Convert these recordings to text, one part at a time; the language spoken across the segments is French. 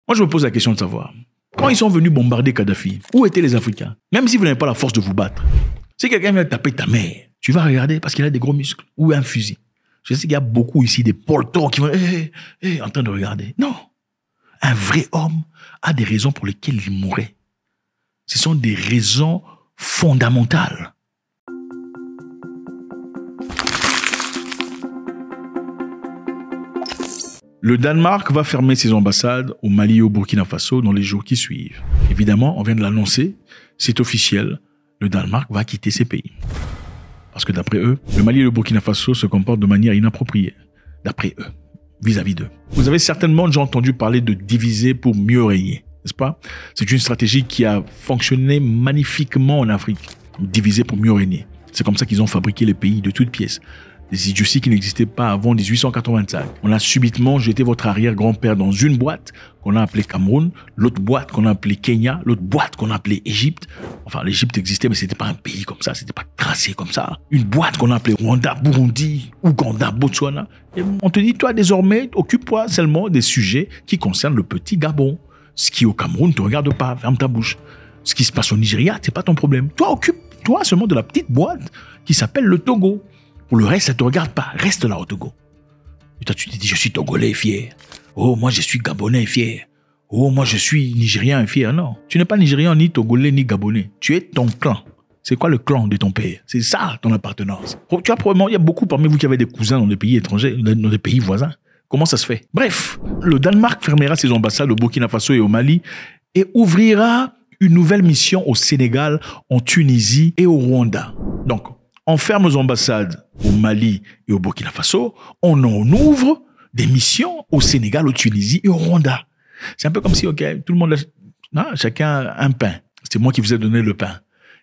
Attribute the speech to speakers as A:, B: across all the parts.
A: Moi, je me pose la question de savoir, quand ils sont venus bombarder Kadhafi, où étaient les Africains? Même si vous n'avez pas la force de vous battre. Si quelqu'un vient taper ta mère, tu vas regarder parce qu'il a des gros muscles ou un fusil. Je sais qu'il y a beaucoup ici des poltons qui vont en train de regarder. Non. Un vrai homme a des raisons pour lesquelles il mourrait. Ce sont des raisons fondamentales. Le Danemark va fermer ses ambassades au Mali et au Burkina Faso dans les jours qui suivent. Évidemment, on vient de l'annoncer, c'est officiel, le Danemark va quitter ces pays. Parce que d'après eux, le Mali et le Burkina Faso se comportent de manière inappropriée. D'après eux, vis-à-vis d'eux. Vous avez certainement déjà entendu parler de diviser pour mieux régner, n'est-ce pas? C'est une stratégie qui a fonctionné magnifiquement en Afrique. Diviser pour mieux régner. C'est comme ça qu'ils ont fabriqué les pays de toutes pièces. Des idioties qui n'existaient pas avant 1885. On a subitement jeté votre arrière-grand-père dans une boîte qu'on a appelée Cameroun, l'autre boîte qu'on a appelée Kenya, l'autre boîte qu'on a appelée Égypte. Enfin, l'Égypte existait, mais c'était pas un pays comme ça, c'était pas tracé comme ça. Une boîte qu'on a appelée Rwanda, Burundi, Ouganda, Botswana. Et on te dit, toi, désormais, occupe-toi seulement des sujets qui concernent le petit Gabon. Ce qui au Cameroun ne te regarde pas, ferme ta bouche. Ce qui se passe au Nigeria, c'est pas ton problème. Toi, occupe-toi seulement de la petite boîte qui s'appelle le Togo. Pour le reste, ça ne te regarde pas. Reste là au Togo. Et toi, tu te dis, je suis Togolais fier. Oh, moi, je suis Gabonais fier. Oh, moi, je suis Nigérien fier. Non, tu n'es pas Nigérian, ni Togolais, ni Gabonais. Tu es ton clan. C'est quoi le clan de ton père? C'est ça, ton appartenance. Tu as probablement, il y a beaucoup parmi vous qui avez des cousins dans des pays étrangers, dans des pays voisins. Comment ça se fait? Bref, le Danemark fermera ses ambassades au Burkina Faso et au Mali et ouvrira une nouvelle mission au Sénégal, en Tunisie et au Rwanda. Donc, on ferme nos ambassades au Mali et au Burkina Faso, on en ouvre des missions au Sénégal, au Tunisie et au Rwanda. C'est un peu comme si, ok, tout le monde, chacun a un pain. C'est moi qui vous ai donné le pain.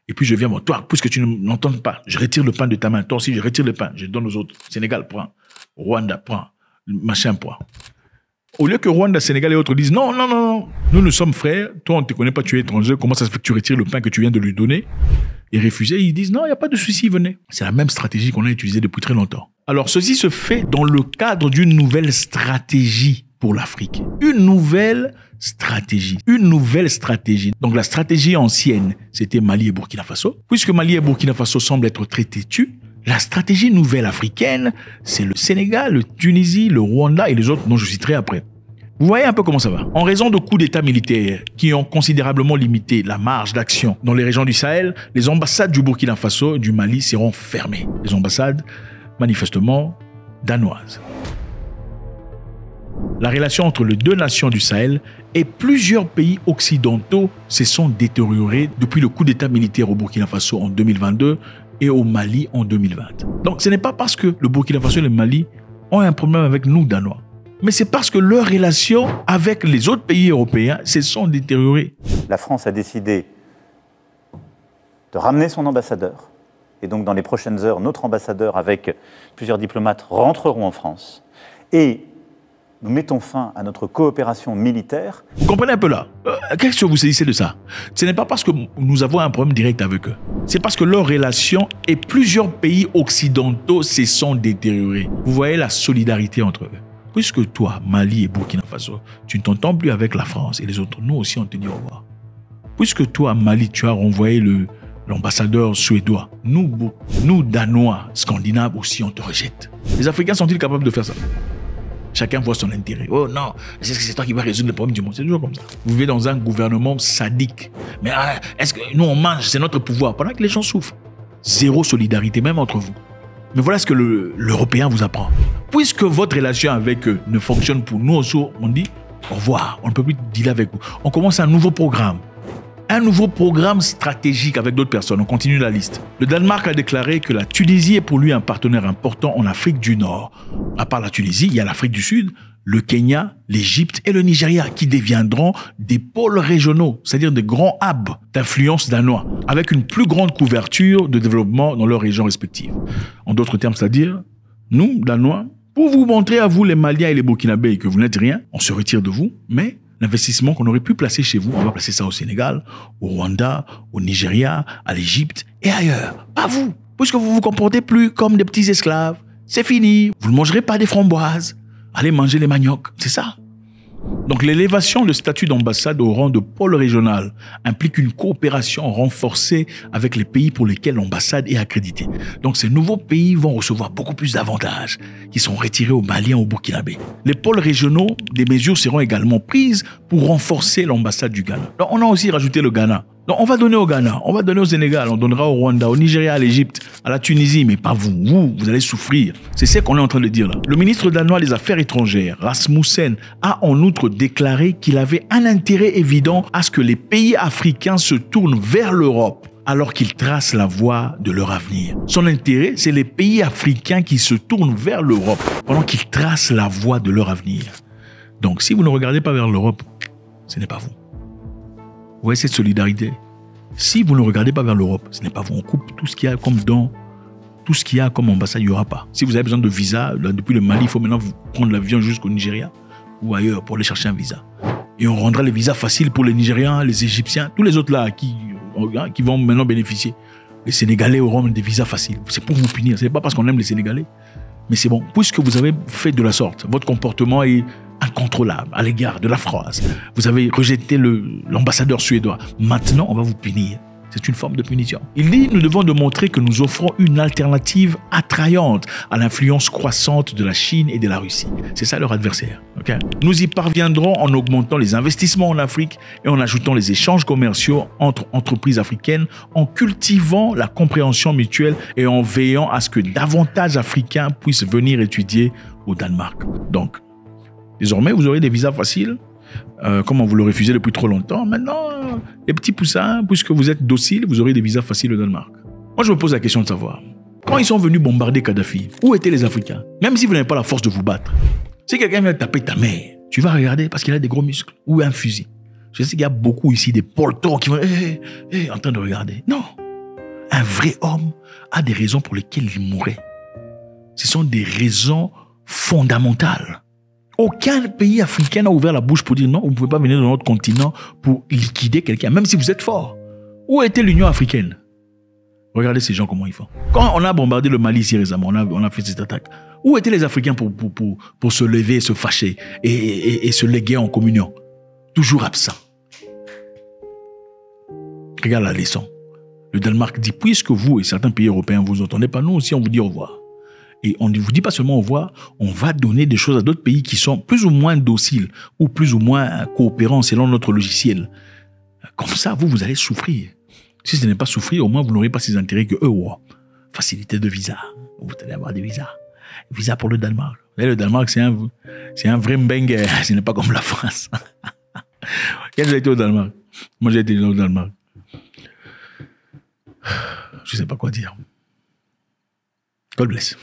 A: Et puis je viens, bon, toi, puisque tu ne m'entends pas, je retire le pain de ta main. Toi aussi, je retire le pain, je donne aux autres. Sénégal, prends. Rwanda, prends. Machin, prends. Au lieu que Rwanda, Sénégal et autres disent non, non, non, nous sommes frères, toi on ne te connaît pas, tu es étranger, comment ça se fait que tu retires le pain que tu viens de lui donner et refuser? Ils disent non, il n'y a pas de souci, venez. C'est la même stratégie qu'on a utilisée depuis très longtemps. Alors ceci se fait dans le cadre d'une nouvelle stratégie pour l'Afrique. Une nouvelle stratégie. Donc la stratégie ancienne, c'était Mali et Burkina Faso. Puisque Mali et Burkina Faso semblent être très têtus, la stratégie nouvelle africaine, c'est le Sénégal, le Tunisie, le Rwanda et les autres dont je citerai après. Vous voyez un peu comment ça va. En raison de coups d'État militaires qui ont considérablement limité la marge d'action dans les régions du Sahel, les ambassades du Burkina Faso et du Mali seront fermées. Les ambassades, manifestement, danoises. La relation entre les deux nations du Sahel et plusieurs pays occidentaux se sont détériorées depuis le coup d'État militaire au Burkina Faso en 2022 et au Mali en 2020. Donc ce n'est pas parce que le Burkina Faso et le Mali ont un problème avec nous, Danois, mais c'est parce que leurs relations avec les autres pays européens se sont détériorées.
B: La France a décidé de ramener son ambassadeur. Et donc dans les prochaines heures, notre ambassadeur avec plusieurs diplomates rentreront en France. Et nous mettons fin à notre coopération militaire.
A: Vous comprenez un peu là? Qu'est-ce que vous saisissez de ça? Ce n'est pas parce que nous avons un problème direct avec eux. C'est parce que leurs relations et plusieurs pays occidentaux se sont détériorés. Vous voyez la solidarité entre eux. Puisque toi, Mali et Burkina Faso, tu ne t'entends plus avec la France et les autres, nous aussi on te dit au revoir. Puisque toi, Mali, tu as renvoyé l'ambassadeur suédois, nous Danois, Scandinaves aussi, on te rejette. Les Africains sont-ils capables de faire ça? Chacun voit son intérêt. Oh non, c'est toi qui vas résoudre le problème du monde. C'est toujours comme ça. Vous vivez dans un gouvernement sadique. Mais est-ce que nous on mange, c'est notre pouvoir, pendant que les gens souffrent. Zéro solidarité, même entre vous. Mais voilà ce que l'Européen vous apprend. Puisque votre relation avec eux ne fonctionne pour nous aussi, on dit au revoir, on ne peut plus dealer avec vous. On commence un nouveau programme. Un nouveau programme stratégique avec d'autres personnes. On continue la liste. Le Danemark a déclaré que la Tunisie est pour lui un partenaire important en Afrique du Nord. À part la Tunisie, il y a l'Afrique du Sud, le Kenya, l'Égypte et le Nigeria qui deviendront des pôles régionaux, c'est-à-dire des grands hubs d'influence danois, avec une plus grande couverture de développement dans leurs régions respectives. En d'autres termes, c'est-à-dire, nous, Danois, pour vous montrer à vous les Maliens et les Burkinabés que vous n'êtes rien, on se retire de vous, mais l'investissement qu'on aurait pu placer chez vous, on va placer ça au Sénégal, au Rwanda, au Nigeria, à l'Égypte et ailleurs. Pas vous, puisque vous vous comportez plus comme des petits esclaves. C'est fini, vous ne mangerez pas des framboises. Allez manger les maniocs, c'est ça. Donc l'élévation de statut d'ambassade au rang de pôle régional implique une coopération renforcée avec les pays pour lesquels l'ambassade est accréditée. Donc ces nouveaux pays vont recevoir beaucoup plus d'avantages qui sont retirés aux Maliens, aux Burkinabés. Les pôles régionaux, des mesures seront également prises pour renforcer l'ambassade du Ghana. Donc on a aussi rajouté le Ghana. Donc on va donner au Ghana, on va donner au Sénégal, on donnera au Rwanda, au Nigeria, à l'Égypte, à la Tunisie, mais pas vous. Vous allez souffrir. C'est ce qu'on est en train de dire là. Le ministre danois des Affaires étrangères, Rasmussen, a en outre déclaré qu'il avait un intérêt évident à ce que les pays africains se tournent vers l'Europe alors qu'ils tracent la voie de leur avenir. Son intérêt, c'est les pays africains qui se tournent vers l'Europe pendant qu'ils tracent la voie de leur avenir. Donc si vous ne regardez pas vers l'Europe, ce n'est pas vous. Vous voyez cette solidarité. Si vous ne regardez pas vers l'Europe, ce n'est pas vous. On coupe tout ce qu'il y a comme don, tout ce qu'il y a comme ambassade, il n'y aura pas. Si vous avez besoin de visa, là, depuis le Mali, il faut maintenant prendre l'avion jusqu'au Nigeria ou ailleurs pour aller chercher un visa. Et on rendra les visas faciles pour les Nigériens, les Égyptiens, tous les autres là qui vont maintenant bénéficier. Les Sénégalais auront des visas faciles. C'est pour vous punir. Ce n'est pas parce qu'on aime les Sénégalais. Mais c'est bon. Puisque vous avez fait de la sorte, votre comportement est incontrôlable à l'égard de la France. Vous avez rejeté l'ambassadeur suédois. Maintenant, on va vous punir. C'est une forme de punition. Il dit, nous devons démontrer que nous offrons une alternative attrayante à l'influence croissante de la Chine et de la Russie. C'est ça leur adversaire. Okay? Nous y parviendrons en augmentant les investissements en Afrique et en ajoutant les échanges commerciaux entre entreprises africaines, en cultivant la compréhension mutuelle et en veillant à ce que davantage d'Africains puissent venir étudier au Danemark. Donc, désormais, vous aurez des visas faciles. Comme on vous le refusait depuis trop longtemps, maintenant, les petits poussins, puisque vous êtes dociles, vous aurez des visas faciles au Danemark. Moi, je me pose la question de savoir, quand ils sont venus bombarder Kadhafi, où étaient les Africains? Même si vous n'avez pas la force de vous battre. Si quelqu'un vient taper ta mère, tu vas regarder parce qu'il a des gros muscles ou un fusil. Je sais qu'il y a beaucoup ici des poltons qui vont en train de regarder. Non. Un vrai homme a des raisons pour lesquelles il mourrait. Ce sont des raisons fondamentales. Aucun pays africain n'a ouvert la bouche pour dire non, vous ne pouvez pas venir dans notre continent pour liquider quelqu'un, même si vous êtes fort. Où était l'Union africaine? Regardez ces gens, comment ils font. Quand on a bombardé le Mali ici récemment, on a fait cette attaque. Où étaient les Africains pour se lever, se fâcher et se léguer en communion? Toujours absents. Regarde la leçon. Le Danemark dit, puisque vous et certains pays européens vous entendez pas, nous aussi on vous dit au revoir. Et on ne vous dit pas seulement au revoir, on va donner des choses à d'autres pays qui sont plus ou moins dociles ou plus ou moins coopérants selon notre logiciel. Comme ça, vous allez souffrir. Si ce n'est pas souffrir, au moins vous n'aurez pas ces intérêts que eux ont. Facilité de visa. Vous allez avoir des visas. Visa pour le Danemark. Vous voyez, le Danemark, c'est un vrai mbengue. Ce n'est pas comme la France. Quand j'ai été au Danemark, moi j'ai été au Danemark. Je ne sais pas quoi dire. God bless.